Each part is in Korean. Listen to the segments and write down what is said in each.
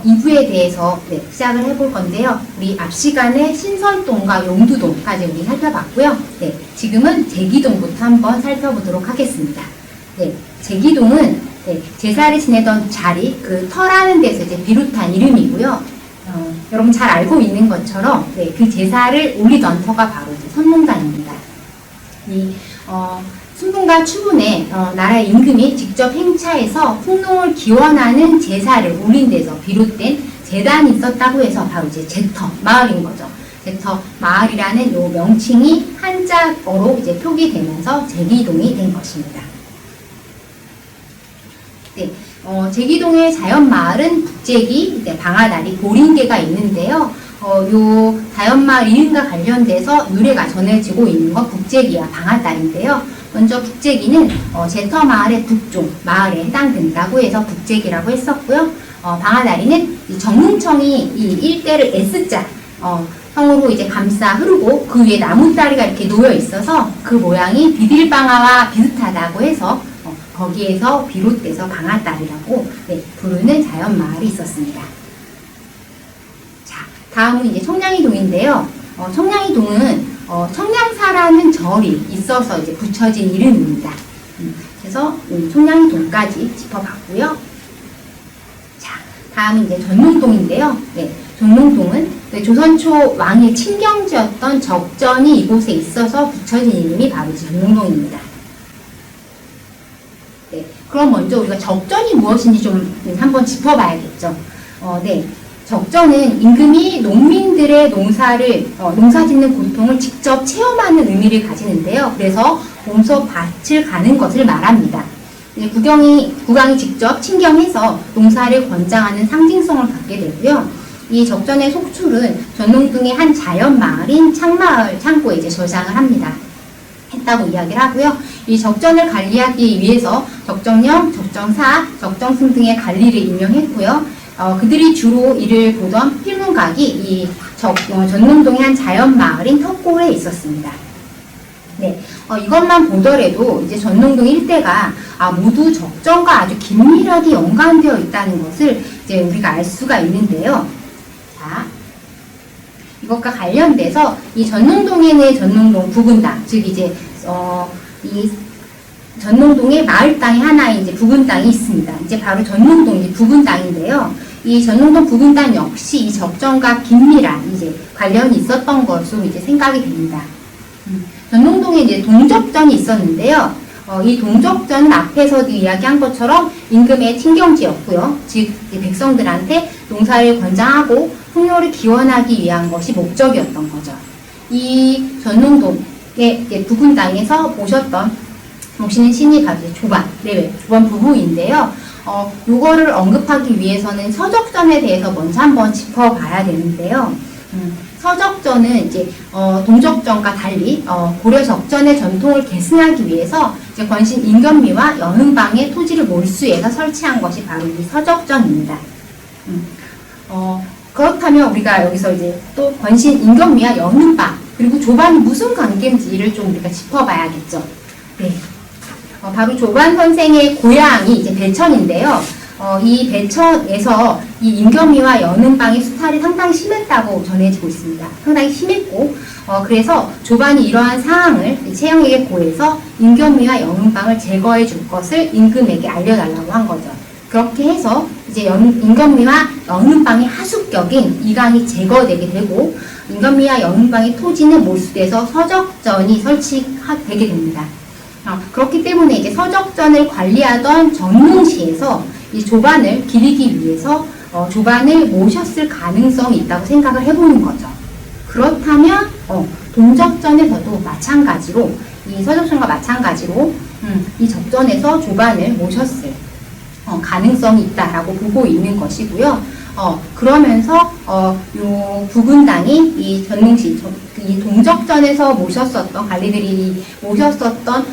이부에 대해서 시작을 해볼 건데요. 우리 앞 시간에 신설동과 용두동까지 우리 살펴봤고요. 지금은 제기동부터 한번 살펴보도록 하겠습니다. 제기동은 제사를 지내던 자리, 그 터라는 데서 이제 비롯한 이름이고요. 여러분 잘 알고 있는 것처럼 그 제사를 올리던 터가 바로 이제 선문단입니다. 순분과 추분에 나라의 임금이 직접 행차해서 풍농을 기원하는 제사를 올린 데서 비롯된 제단이 있었다고 해서 바로 이제 제터 마을인 거죠. 제터 마을이라는 요 명칭이 한자어로 이제 표기되면서 제기동이 된 것입니다. 제기동의 자연마을은 북제기, 방아다리, 보린개가 있는데요. 요 자연마을 이름과 관련돼서 유래가 전해지고 있는 건 북제기와 방아다리인데요. 먼저 북제기는 제터마을의 북쪽 마을에 해당된다고 해서 북제기라고 했었고요. 방아다리는 정릉청이 이 일대를 S자 형으로 이제 감싸 흐르고 그 위에 나무다리가 이렇게 놓여 있어서 그 모양이 비딜방아와 비슷하다고 해서 거기에서 비롯돼서 방아다리라고 부르는 자연마을이 있었습니다. 자, 다음은 이제 청량리동인데요. 청량리동은 청량사라는 절이 있어서 이제 붙여진 이름입니다. 그래서 청량리동까지 짚어봤고요. 자, 다음은 이제 전농동인데요. 전농동은 조선 초 왕의 친경지였던 적전이 이곳에 있어서 붙여진 이름이 바로 전농동입니다. 그럼 먼저 우리가 적전이 무엇인지 좀 한번 짚어봐야겠죠. 적전은 임금이 농민들의 농사짓는 고통을 직접 체험하는 의미를 가지는데요. 그래서 몸소 밭을 가는 것을 말합니다. 국왕이 직접 친경해서 농사를 권장하는 상징성을 갖게 되고요. 이 적전의 속출은 전농동의 한 자연마을인 창마을 창고에 이제 저장을 했다고 이야기를 하고요. 이 적전을 관리하기 위해서 적정령, 적정사, 적정승 등의 관리를 임명했고요. 그들이 주로 이를 보던 필문각이 이 전농동의 한 자연마을인 턱골에 있었습니다. 이것만 보더라도 이제 전농동 일대가 모두 적정과 아주 긴밀하게 연관되어 있다는 것을 이제 우리가 알 수가 있는데요. 자, 이것과 관련돼서 이 전농동에는 전농동 부근당, 즉 이제 이 전농동에 마을 땅이 하나 이제 부근 땅이 있습니다. 이제 바로 전농동 이제 부근 땅인데요. 이 전농동 부근 땅 역시 이 적정과 긴밀한 이제 관련이 있었던 것으로 이제 생각이 됩니다. 전농동에 이제 동적전이 있었는데요. 이 동적전은 앞에서도 이야기한 것처럼 임금의 친경지였고요. 즉 백성들한테 농사를 권장하고 풍요를 기원하기 위한 것이 목적이었던 거죠. 이 전농동의 부근 땅에서 모시는 신이 바로 조반 부부인데요. 요거를 언급하기 위해서는 서적전에 대해서 먼저 한번 짚어봐야 되는데요. 서적전은 이제 동적전과 달리 고려 적전의 전통을 계승하기 위해서 이제 권신 임금미와 연흥방의 토지를 몰수해서 설치한 것이 바로 이 서적전입니다. 그렇다면 우리가 여기서 이제 또 권신 임금미와 연흥방 그리고 조반이 무슨 관계인지를 좀 우리가 짚어봐야겠죠. 바로 조반 선생의 고향이 이제 배천인데요. 이 배천에서 이 임금미와 연흥방의 수탈이 상당히 심했다고 전해지고 있습니다. 상당히 심했고, 그래서 조반이 이러한 사항을 채영에게 고해서 임금미와 연흥방을 제거해 줄 것을 임금에게 알려달라고 한 거죠. 그렇게 해서 이제 임금미와 연흥방의 하수격인 이강이 제거되게 되고, 임금미와 연흥방의 토지는 몰수돼서 서적전이 설치되게 됩니다. 그렇기 때문에 이제 서적전을 관리하던 전릉시에서 이 조반을 기리기 위해서 조반을 모셨을 가능성이 있다고 생각을 해보는 거죠. 그렇다면 동적전에서도 마찬가지로 이 서적전과 마찬가지로 이 적전에서 조반을 모셨을 가능성이 있다라고 보고 있는 것이고요. 그러면서 요 부근당이 이 전릉시 이 동적전에서 모셨었던 관리들이 모셨었던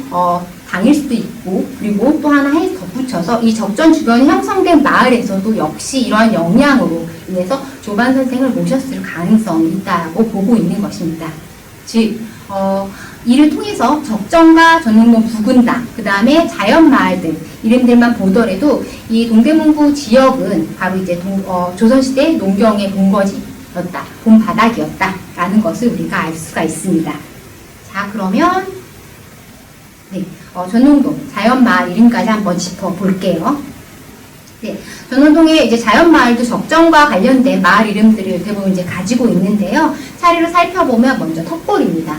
당일 수도 있고, 그리고 또 하나 덧붙여서 이 적전 주변에 형성된 마을에서도 역시 이러한 영향으로 인해서 조반 선생을 모셨을 가능성이 있다고 보고 있는 것입니다. 즉, 이를 통해서 적정과 전농동 부근당, 그 다음에 자연마을 등 이름들만 보더라도 이 동대문구 지역은 바로 이제 조선시대 농경의 본거지였다, 본바닥이었다라는 것을 우리가 알 수가 있습니다. 자, 그러면 네, 전농동 자연마을 이름까지 한번 짚어볼게요. 네, 전원동의 이제 자연마을도 적정과 관련된 마을 이름들을 대부분 이제 가지고 있는데요. 차례로 살펴보면 먼저 턱골입니다.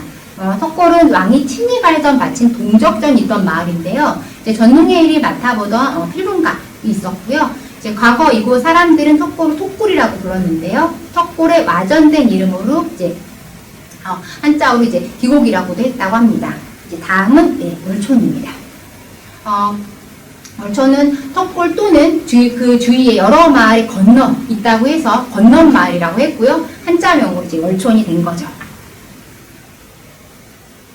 턱골은 왕이 침입하던 마침 동적전이 있던 마을인데요. 이제 전농의 일을 맡아보던 필문가이 있었고요. 이제 과거 이곳 사람들은 턱골을 톡굴이라고 불렀는데요. 턱골의 와전된 이름으로 이제 한자어로 이제 기곡이라고도 했다고 합니다. 이제 다음은 네, 울촌입니다. 울촌은 턱골 또는 그 주위에 여러 마을이 건너 있다고 해서 건넌 마을이라고 했고요. 한자명으로 이제 울촌이 된 거죠.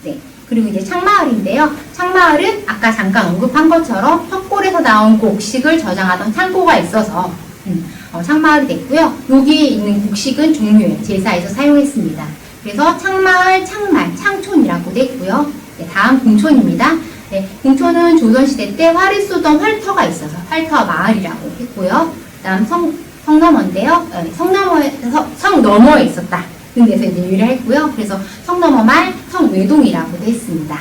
네. 그리고 이제 창마을인데요. 창마을은 아까 잠깐 언급한 것처럼 턱골에서 나온 곡식을 저장하던 창고가 있어서 창마을이 됐고요. 여기에 있는 곡식은 종묘, 제사에서 사용했습니다. 그래서 창마을, 창말, 창촌이라고도 했고요. 네, 다음 궁촌입니다. 네, 궁촌은 조선시대 때 활을 쏘던 활터가 있어서 활터 마을이라고 했고요. 다음 성넘어인데요. 네, 성 너머에 있었다. 데서 이제 유래했고요. 그래서 성넘어 말, 성외동이라고도 했습니다.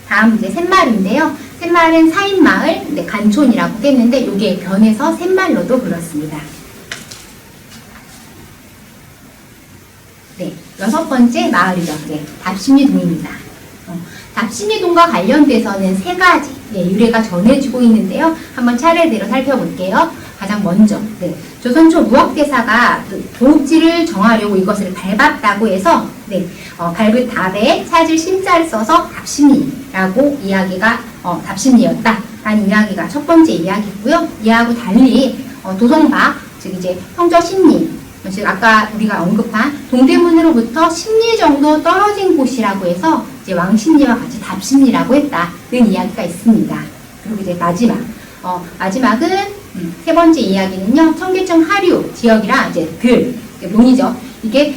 다음 이제 셋말인데요. 셋말은 사인마을, 네, 간촌이라고 했는데 여기에 변해서 셋말로도 불렀습니다. 네, 6번째 마을이죠. 네, 답심리동입니다. 답심리동과 관련돼서는 3가지 유래가 전해지고 있는데요. 한번 차례대로 살펴볼게요. 가장 먼저 조선 초 무학대사가 도읍지를 정하려고 이것을 밟았다고 해서 밟은 답에 찾을 심자를 써서 답심리라고 이야기가 답심리였다라는 이야기가 첫 번째 이야기고요. 이하고 달리 도성바 즉 이제 성저심리 즉 아까 우리가 언급한 동대문으로부터 10리 정도 떨어진 곳이라고 해서 이제 왕심리와 같이 답심리라고 했다는 이야기가 있습니다. 그리고 이제 마지막은 세 번째 이야기는요. 청계천 하류 지역이라 이제 논이죠. 이게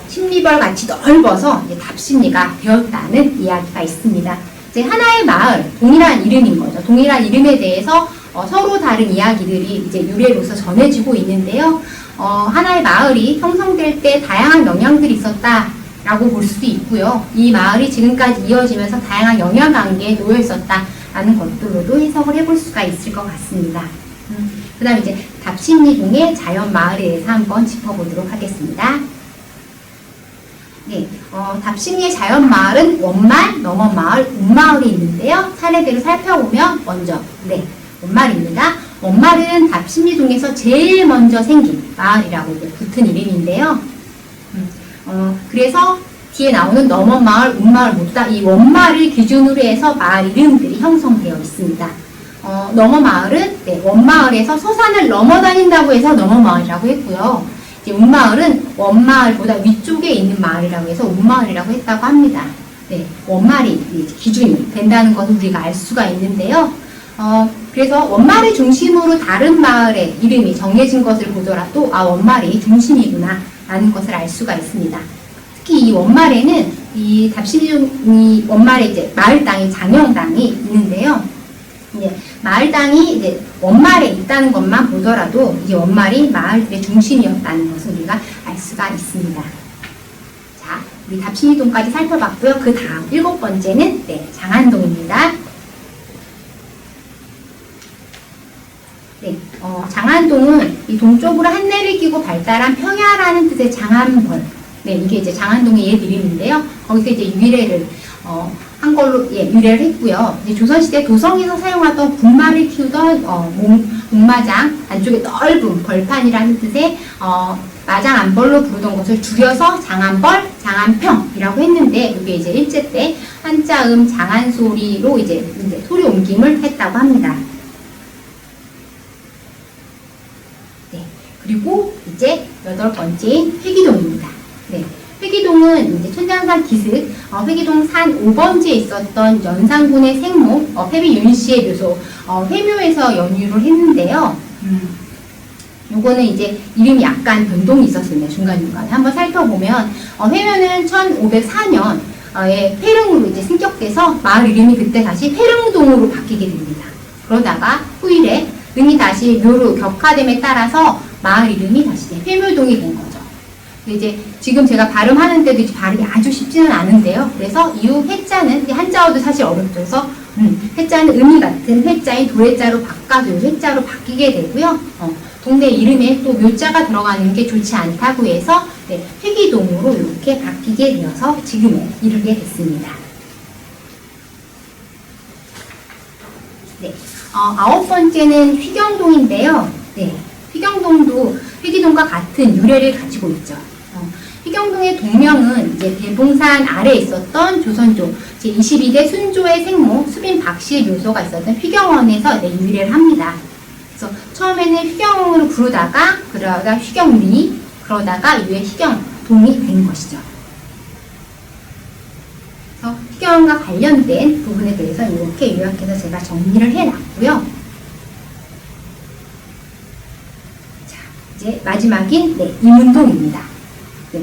심리벌 같이 넓어서 이제 답심리가 되었다는 이야기가 있습니다. 이제 하나의 마을, 동일한 이름인 거죠. 동일한 이름에 대해서 서로 다른 이야기들이 이제 유래로서 전해지고 있는데요. 하나의 마을이 형성될 때 다양한 영향들이 있었다라고 볼 수도 있고요. 이 마을이 지금까지 이어지면서 다양한 영향관계에 놓여 있었다라는 것들로도 해석을 해볼 수가 있을 것 같습니다. 그 다음에 이제 답심리동의 자연마을에 대해서 한번 짚어보도록 하겠습니다. 네, 답심리의 자연마을은 원마을, 넘어마을, 운마을이 있는데요. 차례대로 살펴보면 먼저 원마을입니다. 원마을은 답심리동에서 제일 먼저 생긴 마을이라고 이제 붙은 이름인데요. 그래서 뒤에 나오는 넘어마을, 운마을 모두 다 이 원마을을 기준으로 해서 마을 이름들이 형성되어 있습니다. 넘어마을은 원마을에서 서산을 넘어다닌다고 해서 넘어마을이라고 했고요. 이제 운마을은 원마을보다 위쪽에 있는 마을이라고 해서 운마을이라고 했다고 합니다. 원마을이 기준이 된다는 것을 우리가 알 수가 있는데요. 그래서 원마을을 중심으로 다른 마을의 이름이 정해진 것을 보더라도 원마을이 중심이구나 라는 것을 알 수가 있습니다. 특히 이 원마을에는 이 답심리 원마을에 이제 마을 땅이 장영당이 있는데요. 마을당이 이제 원마을에 있다는 것만 보더라도 이제 원마을이 마을들의 중심이었다는 것을 우리가 알 수가 있습니다. 자, 우리 답심리동까지 살펴봤고요. 그 다음 7번째는 장안동입니다. 장안동은 이 동쪽으로 한내를 끼고 발달한 평야라는 뜻의 장안벌. 이게 이제 장안동의 옛 이름인데요. 거기서 이제 유래를 한 걸로 유래를 했고요. 이제 조선시대 도성에서 사용하던 분마를 키우던 목마장 안쪽에 넓은 벌판이라는 뜻의 마장 안벌로 부르던 것을 줄여서 장안벌, 장안평이라고 했는데 이게 이제 일제 때 한자음 장안소리로 이제 소리 옮김을 했다고 합니다. 그리고 이제 8번째인 회기동입니다. 회기동은 이제 천장산 기슭, 회기동 산 5번지에 있었던 연산군의 생모, 패비 윤씨의 묘소, 회묘에서 연유를 했는데요. 요거는 이제 이름이 약간 변동이 있었습니다. 중간중간에. 한번 살펴보면, 회면은 1504년, 에 페릉으로 이제 승격돼서 마을 이름이 그때 다시 페릉동으로 바뀌게 됩니다. 그러다가 후일에 은이 다시 묘로 격화됨에 따라서 마을 이름이 다시 이제 회묘동이 된 거죠. 이제 지금 제가 발음하는데도 이제 발음이 아주 쉽지는 않은데요. 그래서 이후 회자는 한자어도 사실 어렵죠. 회자는 의미 같은 회자인 도래자로 바꿔서 회자로 바뀌게 되고요. 동네 이름에 또 묘자가 들어가는 게 좋지 않다고 해서 회기동으로 이렇게 바뀌게 되어서 지금에 이르게 됐습니다. 네, 9번째는 휘경동인데요. 네, 휘경동도 회기동과 같은 유래를 가지고 있죠. 휘경동의 동명은 이제 대봉산 아래에 있었던 조선조 제22대 순조의 생모 수빈 박씨의 묘소가 있었던 휘경원에서 유래를 합니다. 그래서 처음에는 휘경으로 부르다가 그러다가 휘경리 그러다가 이후에 휘경동이 된 것이죠. 그래서 휘경과 관련된 부분에 대해서 이렇게 요약해서 제가 정리를 해놨고요. 자, 이제 마지막인 이문동입니다. 네.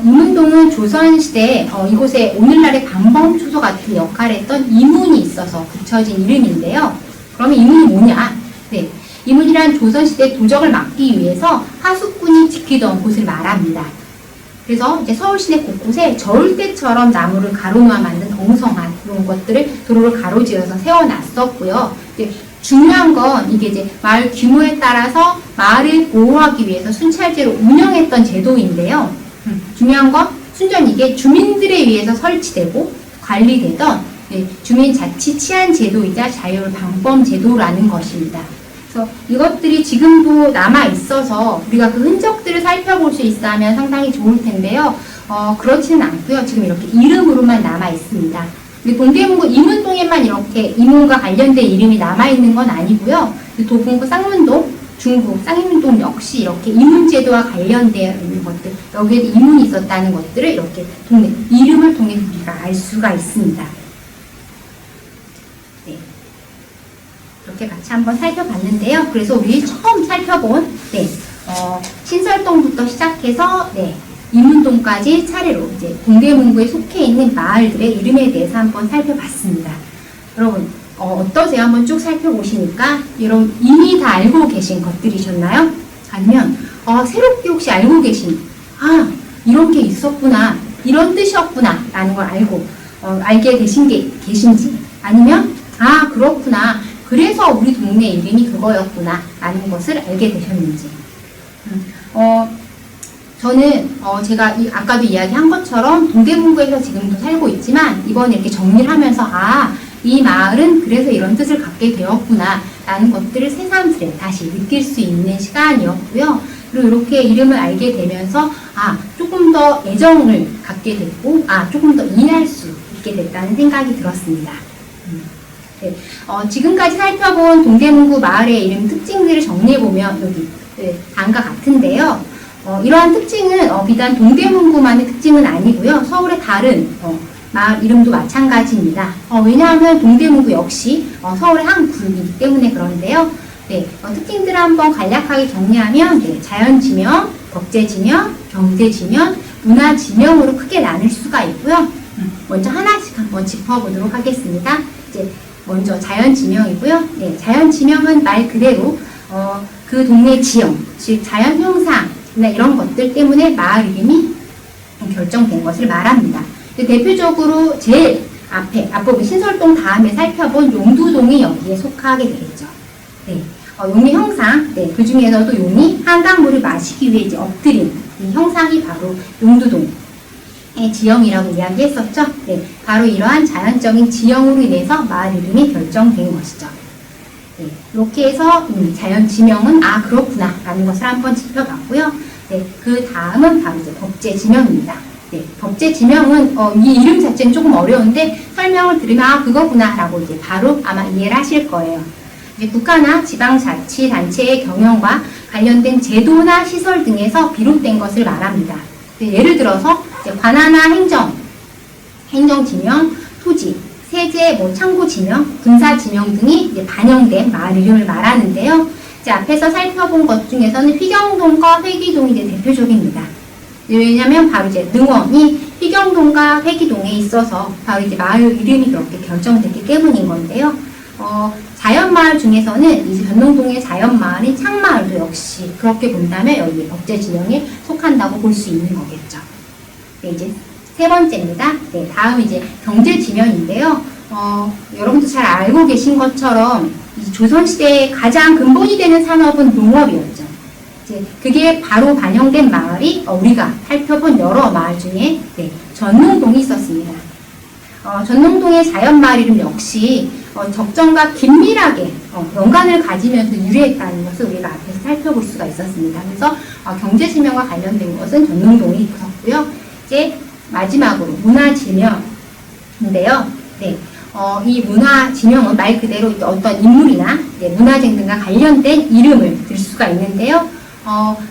이문동은 조선시대 이곳에 오늘날의 방범초소 같은 역할을 했던 이문이 있어서 붙여진 이름인데요. 그러면 이문이 뭐냐? 네. 이문이란 조선시대 도적을 막기 위해서 하수꾼이 지키던 곳을 말합니다. 그래서 이제 서울 시내 곳곳에 저울대처럼 나무를 가로놓아 만든 덩성한 그런 것들을 도로를 가로지어서 세워놨었고요. 이제 중요한 건 이게 이제 마을 규모에 따라서 마을을 보호하기 위해서 순찰제로 운영했던 제도인데요. 중요한 건 순전 이게 주민들에 의해서 설치되고 관리되던 주민자치 치안 제도이자 자율 방범 제도라는 것입니다. 그래서 이것들이 지금도 남아 있어서 우리가 그 흔적들을 살펴볼 수 있다면 상당히 좋을 텐데요. 그렇지는 않고요. 지금 이렇게 이름으로만 남아 있습니다. 동대문구 이문동에만 이렇게 이문과 관련된 이름이 남아 있는 건 아니고요. 도봉구 쌍문동, 중구 쌍문동 역시 이렇게 이문제도와 관련되어 있는 것들, 여기에 이문이 있었다는 것들을 이렇게 동네 이름을 통해 우리가 알 수가 있습니다. 네. 이렇게 같이 한번 살펴봤는데요. 그래서 우리 처음 살펴본 신설동부터 시작해서 이문동까지 차례로 이제 동대문구에 속해 있는 마을들의 이름에 대해서 한번 살펴봤습니다. 여러분 어떠세요? 한번 쭉 살펴보시니까 여러분 이미 다 알고 계신 것들이셨나요? 아니면 새롭게 혹시 알고 계신 이런 게 있었구나, 이런 뜻이었구나 라는 걸 알게 되신 게 계신지, 아니면 그렇구나, 그래서 우리 동네 이름이 그거였구나 라는 것을 알게 되셨는지. 저는 제가 아까도 이야기한 것처럼 동대문구에서 지금도 살고 있지만 이번에 이렇게 정리를 하면서 이 마을은 그래서 이런 뜻을 갖게 되었구나 라는 것들을 새삼스레 다시 느낄 수 있는 시간이었고요. 그리고 이렇게 이름을 알게 되면서 조금 더 애정을 갖게 됐고 조금 더 이해할 수 있게 됐다는 생각이 들었습니다. 네, 지금까지 살펴본 동대문구 마을의 이름 특징들을 정리해보면 여기 다음과 같은데요. 이러한 특징은 비단 동대문구만의 특징은 아니고요. 서울의 다른 마을 이름도 마찬가지입니다. 왜냐하면 동대문구 역시 서울의 한 구이기 때문에 그런데요. 특징들을 한번 간략하게 정리하면 자연지명, 덕재지명, 경제지명, 문화지명으로 크게 나눌 수가 있고요. 먼저 하나씩 한번 짚어보도록 하겠습니다. 먼저 자연지명이고요. 자연지명은 말 그대로 그 동네 지형, 즉 자연 형상이나 이런 것들 때문에 마을 이름이 결정된 것을 말합니다. 대표적으로 제일 앞부분 신설동 다음에 살펴본 용두동이 여기에 속하게 되겠죠. 용의 형상, 그 중에서도 용이 한강물을 마시기 위해 이제 엎드린 이 형상이 바로 용두동의 지형이라고 이야기했었죠. 바로 이러한 자연적인 지형으로 인해서 마을 이름이 결정된 것이죠. 이렇게 해서 자연 지명은 그렇구나 라는 것을 한번 짚어봤고요. 그 다음은 바로 이제 법제 지명입니다. 법제 지명은 이 이름 자체는 조금 어려운데 설명을 들으면 그거구나 라고 이제 바로 아마 이해를 하실 거예요. 이제 국가나 지방자치단체의 경영과 관련된 제도나 시설 등에서 비롯된 것을 말합니다. 예를 들어서 이제 관하나 행정지명, 토지, 세제, 창고 지명, 군사 지명 등이 이제 반영된 마을 이름을 말하는데요. 제 앞에서 살펴본 것 중에서는 휘경동과 회기동이 이제 대표적입니다. 왜냐면 바로 이제 능원이 휘경동과 회기동에 있어서 바로 이제 마을 이름이 그렇게 결정됐기 때문인 건데요. 자연마을 중에서는 이제 전농동의 자연마을인 창마을도 역시 그렇게 본다면 여기 억제지명에 속한다고 볼 수 있는 거겠죠. 네, 이제 세 번째입니다. 네, 다음 이제 경제지명인데요. 여러분도 잘 알고 계신 것처럼 조선시대의 가장 근본이 되는 산업은 농업이었죠. 이제 그게 바로 반영된 마을이 우리가 살펴본 여러 마을 중에 네, 전농동이 있었습니다. 전농동의 자연마을 이름 역시 적정과 긴밀하게 연관을 가지면서 유래했다는 것을 우리가 앞에서 살펴볼 수가 있었습니다. 그래서 경제지명과 관련된 것은 전농동이 있었고요. 이제 마지막으로 문화지명인데요. 네, 이 문화지명은 말 그대로 어떤 인물이나 문화재 등과 관련된 이름을 들 수가 있는데요.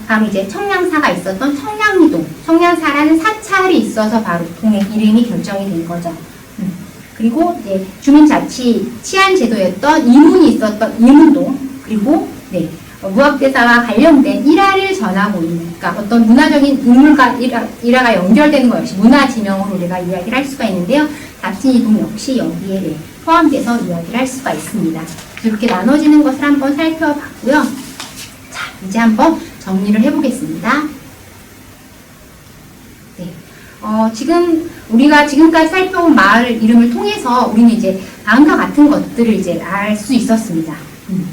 바로 이제 청량사가 있었던 청량리동, 청량사라는 사찰이 있어서 바로 동의 이름이 결정이 된 거죠. 그리고 이제 주민자치 치안제도였던 이문이 있었던 이문동, 그리고 네, 무학대사와 관련된 일화를 전하고 있는, 그러니까 어떤 문화적인 인물과 일화가 연결되는 것 역시 문화지명으로 우리가 이야기를 할 수가 있는데요. 자친이동 역시 여기에 네, 포함돼서 이야기를 할 수가 있습니다. 이렇게 나눠지는 것을 한번 살펴봤고요. 자, 이제 한번 정리를 해보겠습니다. 네, 지금 우리가 지금까지 살펴본 마을 이름을 통해서 우리는 이제 다음과 같은 것들을 이제 알 수 있었습니다.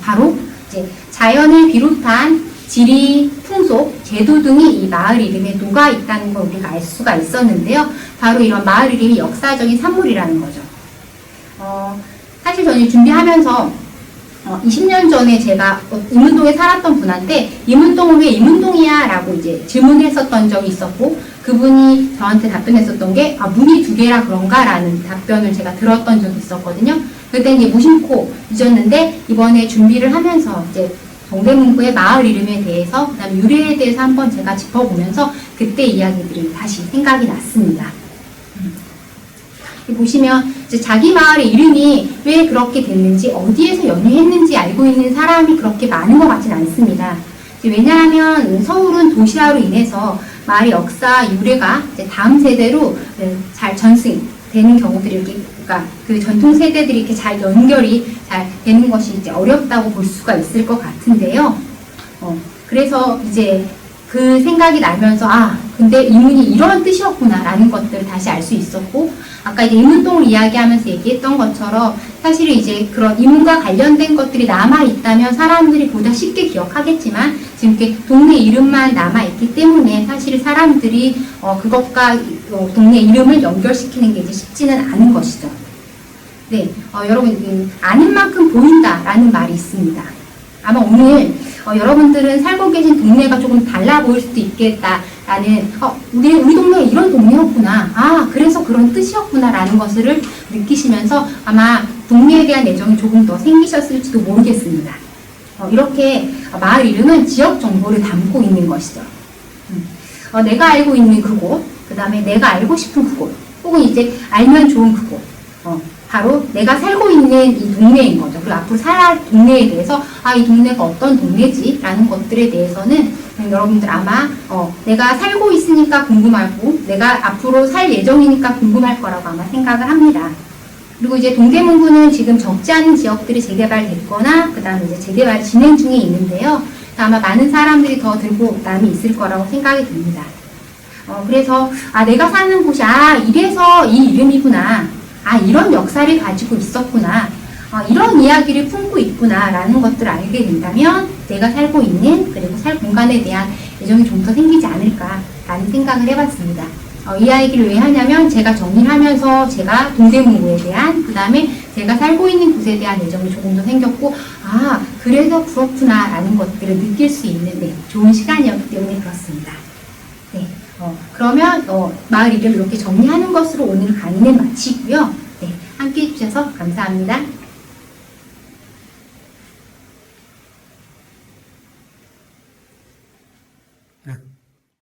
바로 이제 자연을 비롯한 지리, 풍속, 제도 등이 이 마을 이름에 녹아 있다는 걸 우리가 알 수가 있었는데요. 바로 이런 마을 이름이 역사적인 산물이라는 거죠. 사실 저는 준비하면서 20년 전에 제가 이문동에 살았던 분한테 이문동은 왜 이문동이야? 라고 이제 질문했었던 적이 있었고, 그분이 저한테 답변했었던 게 문이 두 개라 그런가? 라는 답변을 제가 들었던 적이 있었거든요. 그때 이제 무심코 잊었는데, 이번에 준비를 하면서 이제 동대문구의 마을 이름에 대해서, 그 다음에 유래에 대해서 한번 제가 짚어보면서 그때 이야기들이 다시 생각이 났습니다. 보시면 이제 자기 마을의 이름이 왜 그렇게 됐는지, 어디에서 연유했는지 알고 있는 사람이 그렇게 많은 것 같지는 않습니다. 왜냐하면 서울은 도시화로 인해서 마을의 역사, 유래가 이제 다음 세대로 잘 전승되는 경우들이 이렇게, 그러니까 그 전통 세대들이 이렇게 잘 연결이 잘 되는 것이 이제 어렵다고 볼 수가 있을 것 같은데요. 그래서 이제 그 생각이 나면서 근데 이문이 이런 뜻이었구나라는 것들을 다시 알 수 있었고, 아까 이제 이문동을 이야기하면서 얘기했던 것처럼 사실은 이제 그런 이문과 관련된 것들이 남아있다면 사람들이 보다 쉽게 기억하겠지만, 지금 이렇게 동네 이름만 남아있기 때문에 사실 사람들이 그것과 동네 이름을 연결시키는 게 이제 쉽지는 않은 것이죠. 네, 여러분, 아는 만큼 보인다라는 말이 있습니다. 아마 오늘 여러분들은 살고 계신 동네가 조금 달라 보일 수도 있겠다라는, 우리 동네가 이런 동네였구나, 그래서 그런 뜻이었구나라는 것을 느끼시면서 아마 동네에 대한 애정이 조금 더 생기셨을지도 모르겠습니다. 이렇게 마을 이름은 지역 정보를 담고 있는 것이죠. 내가 알고 있는 그곳, 그 다음에 내가 알고 싶은 그곳, 혹은 이제 알면 좋은 그곳, 바로 내가 살고 있는 이 동네인 거죠. 그리고 앞으로 살 동네에 대해서 이 동네가 어떤 동네지? 라는 것들에 대해서는 여러분들 아마 내가 살고 있으니까 궁금하고 내가 앞으로 살 예정이니까 궁금할 거라고 아마 생각을 합니다. 그리고 이제 동대문구는 지금 적지 않은 지역들이 재개발됐거나 그 다음에 이제 재개발 진행 중에 있는데요. 아마 많은 사람들이 더 들고 남이 있을 거라고 생각이 듭니다. 그래서 내가 사는 곳이 이래서 이 이름이구나, 이런 역사를 가지고 있었구나, 이런 이야기를 품고 있구나 라는 것들을 알게 된다면 내가 살고 있는, 그리고 살 공간에 대한 애정이 좀 더 생기지 않을까 라는 생각을 해봤습니다. 이 이야기를 왜 하냐면 제가 정리를 하면서 제가 동대문구에 대한, 그 다음에 제가 살고 있는 곳에 대한 애정이 조금 더 생겼고, 그래서 그렇구나 라는 것들을 느낄 수 있는 좋은 시간이었기 때문에 그렇습니다. 네, 그러면 마을 이름을 이렇게 정리하는 것으로 오늘 강의는 마치고요. 네, 함께 해주셔서 감사합니다.